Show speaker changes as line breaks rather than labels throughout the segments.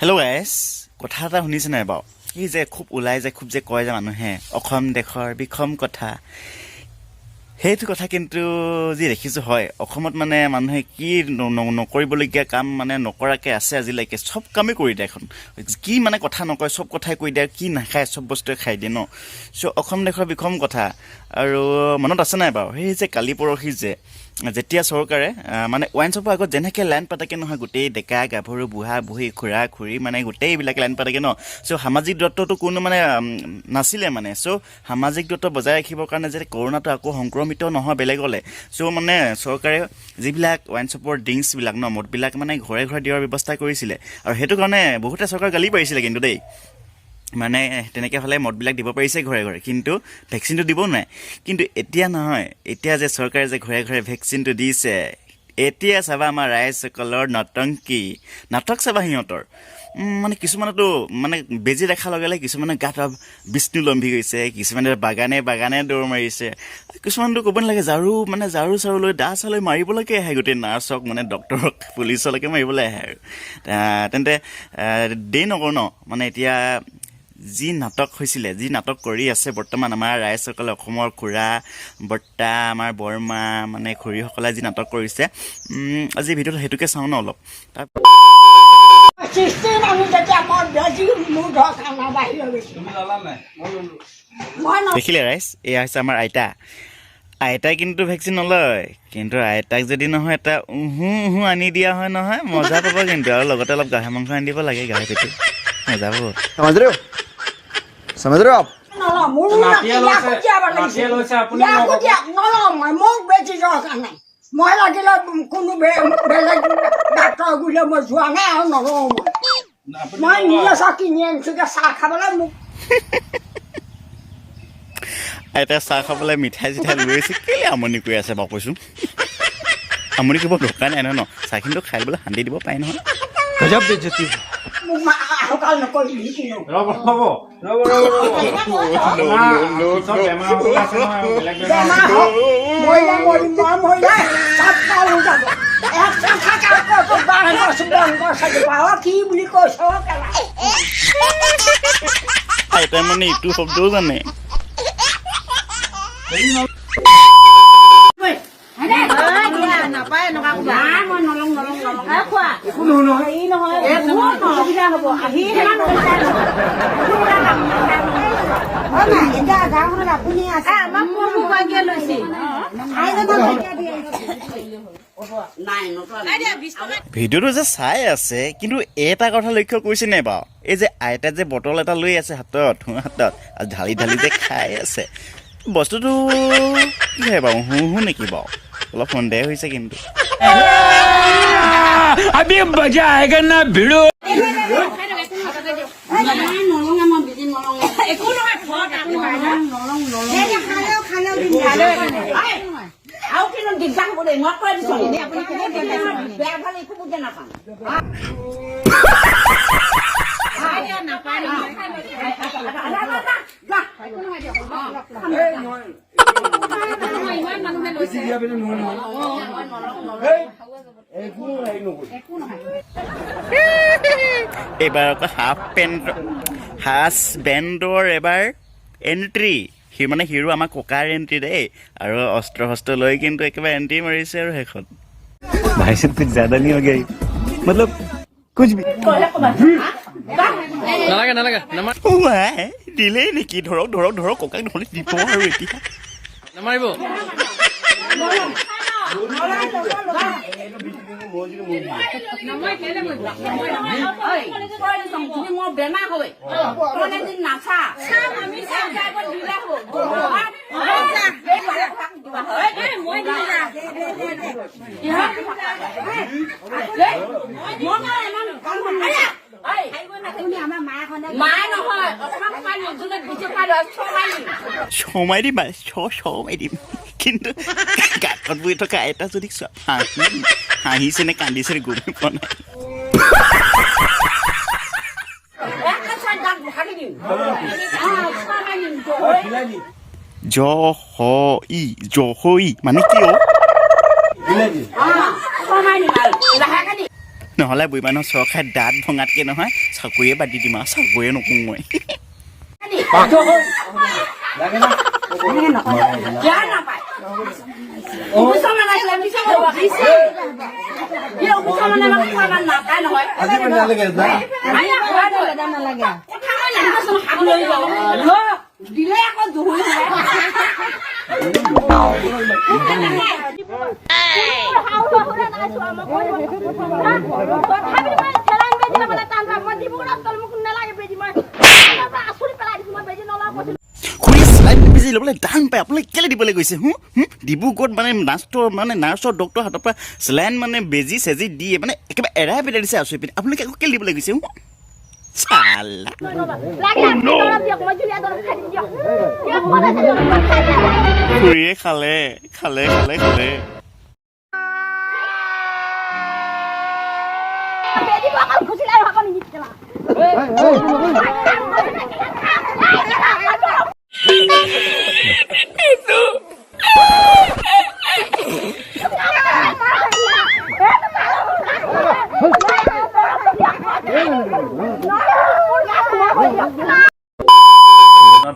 hello' গাইছ কথা এটা শুনিছে নাই বাৰু এই যে খুব ওলাই যায় খুব যে কয় যে মানুহে অসম দেশৰ বিষম কথা সেইটো কথা কিন্তু যি দেখিছোঁ হয় অসমত মানে মানুহে কি নকৰিবলগীয়া কাম মানে নকৰাকৈ আছে আজিলৈকে চব কামেই কৰি দিয়ে এখন কি মানে কথা নকয় চব কথাই কৈ দিয়ে কি নাখায় চব বস্তুৱে খাই দিয়ে ন চ' অসম দেশৰ বিষম কথা আৰু মনত আছে নাই বাৰু সেই যে কালি পৰহি যে যেতিয়া চৰকাৰে মানে ৱাইন শ্বপৰ আগত যেনেকৈ লাইন পাতাকে নহয় গোটেই ডেকা গাভৰু বুঢ়া বুঢ়ী খুৰা খুৰী মানে গোটেইবিলাক লাইন পাতাকে ন চ' সামাজিক দূৰত্বটো কোনো মানে নাছিলে মানে চ' সামাজিক দূৰত্ব বজাই ৰাখিবৰ কাৰণে যাতে কৰোণাটো আকৌ সংক্ৰমিত নহয় বেলেগলৈ চ' মানে চৰকাৰে যিবিলাক ৱাইন শ্বপৰ ড্ৰিংকছবিলাক ন মদবিলাক মানে ঘৰে ঘৰে দিয়াৰ ব্যৱস্থা কৰিছিলে আৰু সেইটো কাৰণে বহুতে চৰকাৰ গালি পাৰিছিলে কিন্তু দেই মানে তেনেকৈ হ'লে মদবিলাক দিব পাৰিছে ঘৰে ঘৰে কিন্তু ভেকচিনটো দিব নাই কিন্তু এতিয়া নহয় এতিয়া যে চৰকাৰে যে ঘৰে ঘৰে ভেকচিনটো দিছে এতিয়া চাবা আমাৰ ৰাইজসকলৰ নতংকি নাটক চাবা সিহঁতৰ মানে কিছুমানেতো মানে বেজি দেখাৰ লগে লগে কিছুমানে গাত বিষ্ণু লম্ভি গৈছে কিছুমানে বাগানে বাগানে দৌৰ মাৰিছে কিছুমানতো ক'ব নালাগে ঝাৰু চাৰু লৈ দা চালৈ মাৰিবলৈকে আহে গোটেই নাৰ্ছক মানে ডক্তৰক পুলিচলৈকে মাৰিবলৈ আহে আৰু তেন্তে দেৰি নকৰোঁ ন মানে এতিয়া যি নাটক হৈছিলে যি নাটক কৰি আছে বৰ্তমান আমাৰ ৰাইজসকলে অসমৰ খুৰা বৰ্তা আমাৰ বৰমা মানে খুৰীসকলে যি নাটক কৰিছে আজি ভিডিঅ'টো সেইটোকে চাওঁ ন অলপ দেখিলে ৰাইজ এয়া হৈছে আমাৰ আইতাই কিন্তু ভেকচিন নলয় কিন্তু আইতাক যদি নহয় এটা আনি দিয়া হয় নহয় মজা পাব কিন্তু আৰু লগতে অলপ গাহৰি মাংস আনি দিব লাগে গাহৰি পেটি মজা পাব
समझ रहे हो आप
মই লাগিলে কোনো বেলেগ ডাক্তৰ গ'লে মই যোৱা নাই আৰু নলওঁ মই নিজে চাহ কিনি আনিছোগে চাহ খাবলৈ মোক
আইতাই চাহ খাবলৈ মিঠাই চিঠাই লৈ আছে কেলৈ আমনি কৰি আছে বাৰু কৈছোঁ আমনি কৰিব দৰকাৰ নাই নহয় ন চাহখিনিতো খাই ল'বলৈ শান্তি দিব পাৰে নহয়
गजब बेइज्जती
মোক আহকাল নকৰিবি কিনো বেমাৰ হওক মৰিলে মৰিম মই মৰিলে চব কাল হৈ যাব কি বুলি কৈছ
আইতাই মানে ইটো শব্দও জানে
নাপায় এনেকুৱা মই নলং খোৱা হেৰি নহয় অসুবিধা হ'ব আহি গাঁওখনত আপুনি আছে আমাক লৈছে
ভিডিঅ'টো যে চাই আছে কিন্তু এটা কথা লক্ষ্য কৰিছে নে বাৰু এই যে আইতাই যে বটল এটা লৈ আছে হাতত আৰু ঢালি ঢালি যে খাই আছে বস্তুটো কি হয় বাৰু হু নেকি বাৰু অলপ সন্দেহ হৈছে কিন্তু
अभी मजा आएगा ना भिड़ो
এইবাৰ আকৌ হাজবেণ্ডৰ এবাৰ এণ্ট্ৰি সি মানে হিৰো আমাৰ ককাৰ এণ্ট্ৰি দেই আৰু অস্ত্ৰ শস্ত্ৰ লৈ কিন্তু একেবাৰে এণ্ট্ৰি মাৰিছে আৰু সেইখন
भाई साहब कुछ ज्यादा नहीं हो गया मतलब कुछ भी नालागा
দিলেই নেকি ধৰক ককাক নহ'লে দিব আৰু এতিয়া
নামাৰিব
বেমাৰ হয় নাচা
ছমাই দিম কিন্তু গাঁতত বহি থকা এটা যদি হাঁহিছে নে কান্দিছে গমে পোৱা নাই জহই মানে কি নহ'লে বুঢ়ী মানুহৰ চৰ খাই দাঁত ভঙাতকৈ নহয় চাকৰিয়ে বাদ দি দিম আৰু চাকৰিয়ে নকওঁ মই
দিলে আকৌ জুহুল
বেজি ল'বলৈ দান পায় আপোনালোকে কেলৈ দিবলৈ গৈছে ডিব্ৰুগড়ত মানে নাৰ্ছৰ ডক্টৰ হাতৰ পৰা চেলাইন মানে বেজি চেজি দিয়ে মানে একেবাৰে এৰাই পেলাই দিছে আচৰি পিনে আপোনালোকে আকৌ কেলৈ দিবলৈ গৈছে চালা খুৰীয়ে খালে খালে খালে খালে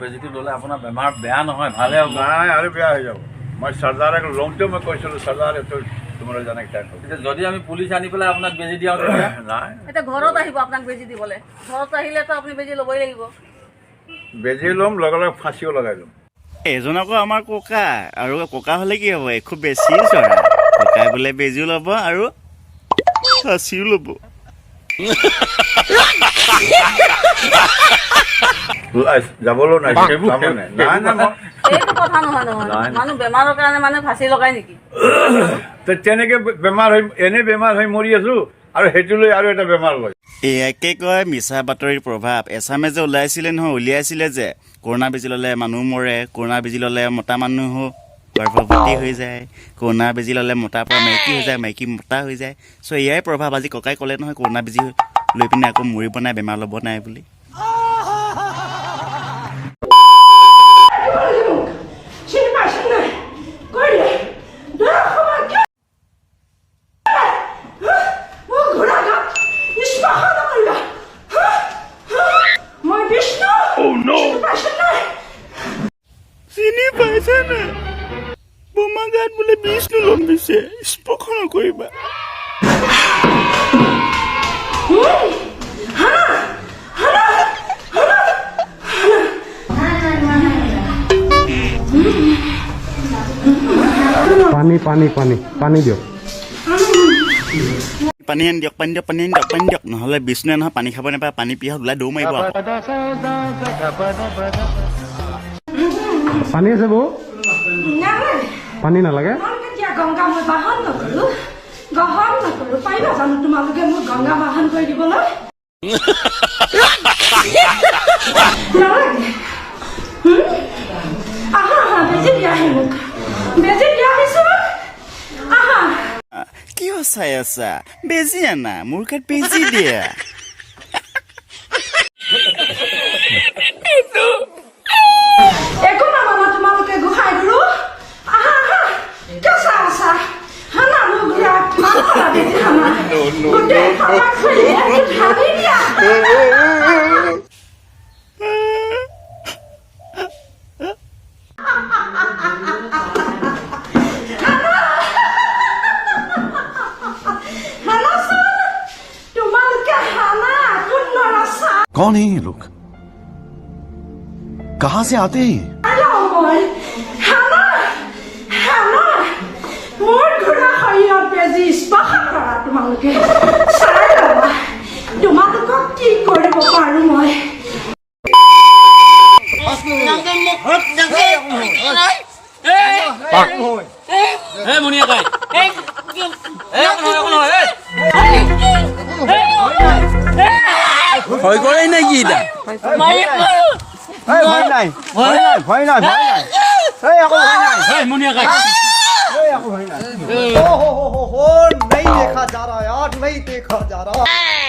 বেজিটো ল'লে আপোনাৰ বেমাৰ বেয়া নহয় ভালে হ'ব
নাই আৰু বেয়া হৈ যাব মই চৰ্দাৰক লওঁতেও মই কৈছিলোঁ চৰ্দাৰ এইটো তোমালোকে জানে
এতিয়া যদি আমি পুলিচ আনি পেলাই আপোনাক বেজি দিয়াওঁ তেতিয়া
নাই
এতিয়া ঘৰত আহিব আপোনাক বেজি দিবলৈ ঘৰত আহিলেতো আপুনি বেজি ল'বই লাগিব
বেজি ল'ম লগে লগে ফাঁচিও লগাই ল'ম
এজন আকৌ আমাৰ ককা আৰু ককা হ'লে কি হ'ব খুব বেছি চৰা ককাই বোলে বেজিও ল'ব আৰু ফাঁচিও ল'ব
যাবলৈ নাই নাই
এইটো কথা নহয় মানুহ বেমাৰৰ কাৰণে মানে ফাঁচি লগাই নেকি
তেনেকে বেমাৰ হৈ এনে বেমাৰ হৈ মৰি আছো আৰু সেইটো লৈ আৰু এটা বেমাৰ লয়
এয়াকে কয় মিছা বাতৰিৰ প্ৰভাৱ এছামে যে উলিয়াইছিলে যে কৰোণা বেজি ল'লে মানুহ মৰে কৰোণা বেজি ল'লে মতা মানুহো গৰ্ভৱতী হৈ যায় কৰোণা বেজি ল'লে মতাৰ পৰা মাইকী হৈ যায় মাইকী মতা হৈ যায় চ' এয়াই প্ৰভাৱ আজি ককাই ক'লে নহয় কৰোণা বেজি লৈ পিনে আকৌ মৰিব নাই বেমাৰ ল'ব নাই বুলি চিনি পাইছা না বোমা গাত বোলে বিষ্ণু লম্বিছে স্পৰ্শ নকৰিবা
পানী দিয়ক
পানী আনি দিয়ক নহ'লে বিষ্ণুৱে নহয় পানী খাব নাপায় পানী পিয়াহত ওলাই দৌৰ মাৰিব
পানী আছে বৌ পানী নালাগে
গংগা মই বাহন নকৰো পাৰিবা জানো তোমালোকে মোক গংগা বাহন কৰি দিবলৈ বেজি দিয়া আহি মোক বেজি দিয়া আহিছো
কিয় চাই আছা বেজি আনা মোৰ গাত বেজি দিয়া
একো নামানা তোমালোকে গোসাই গুৰু কেঁচা আছা হানা মোৰ ঘূৰা বেজি হানা গোটেই খানা খুলি ঢালি দিয়া
कौन है ये लोग कहां से आते हैं
মোৰ ঘূৰা শৰীৰৰ বেজি স্পৰ্শ কৰা তোমালোকে চাই ল'বা তোমালোকক কি কৰিব পাৰো মই
ভয় কৰে নেকি এতিয়া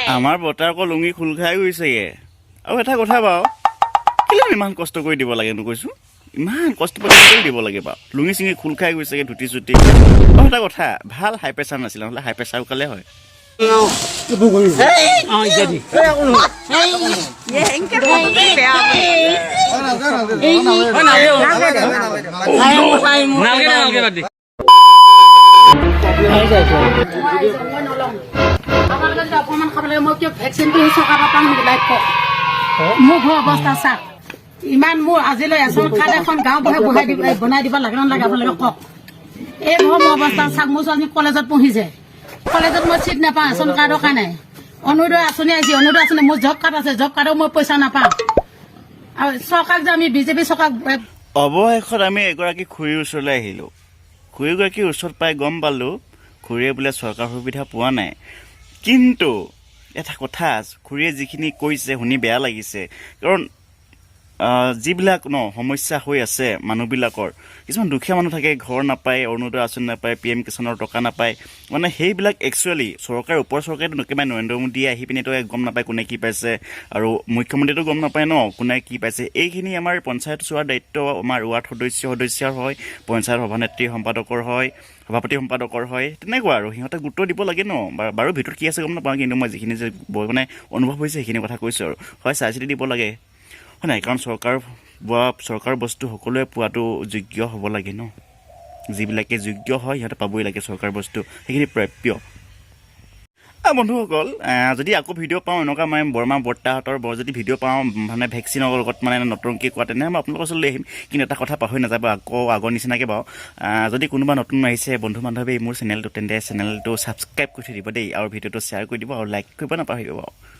আমাৰ বৰ্তাৰ আকৌ লুঙি খোল খাই গৈছেগে আৰু এটা কথা বাৰু কেলৈ ইমান কষ্ট কৰি দিব লাগেনো কৈছো ইমান কষ্ট কৰি দিব লাগে বাৰু লুঙি চিঙি খোল খাই গৈছেগে ধুতি চুটি আৰু এটা কথা ভাল হাই প্ৰেছাৰ নাছিলে নহ'লে হাই প্ৰেছাৰ উকালে হয়
আপোনালোকে যদি অপমান খাব লাগে মই কিয় ভেকচিনটো চৰকাৰৰ পৰা পাম নেকি লাইট কওক মোৰ ঘৰ অৱস্থা চাওক ইমান মোৰ আজিলৈ এচন কাৰ্ড এখন গাঁও বনাই দিব লাগে নালাগে আপোনালোকে কওক এই ঘৰ মোৰ অৱস্থা চাওক মোৰ ছোৱালী কলেজত পঢ়িছে কলেজত মই চিট নাপাওঁ এচন কাৰ্ডৰ কাৰণে অৰুণোদয় আঁচনি আহিছে অৰুণোদয় আঁচনি মোৰ জব কাৰ্ড আছে জব কাৰ্ডৰ মই পইচা নাপাওঁ আৰু চৰকাৰক যে আমি বিজেপি চৰকাৰক
অৱশেষত আমি এগৰাকী খুৰীৰ ওচৰলৈ আহিলোঁ খুৰীগৰাকীৰ ওচৰত পাই গম পালোঁ খুৰীয়ে বোলে চৰকাৰ সুবিধা পোৱা নাই কিন্তু এটা কথা খুৰীয়ে যিখিনি কৈছে শুনি বেয়া লাগিছে কাৰণ যিবিলাক সমস্যা হৈ আছে মানুহবিলাকৰ কিছুমান দুখীয়া মানুহ থাকে ঘৰ নাপায় অৰুণোদয় আঁচনি নাপায় PM কিষাণৰ টকা নাপায় মানে সেইবিলাক একচুৱেলি চৰকাৰে ওপৰ চৰকাৰেতো একেবাৰে নৰেন্দ্ৰ মোদীয়ে আহি পিনেতো গম নাপায় কোনে কি পাইছে আৰু মুখ্যমন্ত্ৰীয়েতো গম নাপায় কোনে কি পাইছে এইখিনি আমাৰ পঞ্চায়ত চোৱাৰ দায়িত্ব আমাৰ ৱাৰ্ড সদস্যৰ হয় পঞ্চায়ত সভানেত্ৰী সম্পাদকৰ হয় সভাপতি সম্পাদকৰ হয় তেনেকুৱা আৰু সিহঁতে গুৰুত্ব দিব লাগে বাৰু ভিতৰত কি আছে গম নাপাওঁ কিন্তু মই যিখিনি যে মানে অনুভৱ হৈছে সেইখিনি কথা কৈছোঁ আৰু হয় চাই চিতি দিব লাগে হয় নাই কাৰণ চৰকাৰ বস্তু সকলোৱে পোৱাটো যোগ্য হ'ব লাগে যিবিলাকে যোগ্য হয় সিহঁতে পাবই লাগে চৰকাৰ বস্তু সেইখিনি প্ৰাপ্য বন্ধুসকল যদি আকৌ ভিডিঅ' পাওঁ এনেকুৱা মানে বৰমা বৰ্তাহঁতৰ যদি ভিডিঅ' পাওঁ মানে ভেকচিনৰ লগত মানে নতুনকৈ কোৱা তেনেহ'লে মই আপোনালোকৰ ওচৰলৈ আহিম কিন্তু এটা কথা পাহৰি নাযাব আকৌ আগৰ নিচিনাকৈ বাৰু যদি কোনোবা নতুন আহিছে বন্ধু বান্ধৱী মোৰ চেনেলটো তেন্তে চেনেলটো ছাবস্ক্ৰাইব কৰি থৈ দিব দেই আৰু ভিডিঅ'টো শ্বেয়াৰ কৰি দিব আৰু লাইক কৰিব নাপাহৰিব বাৰু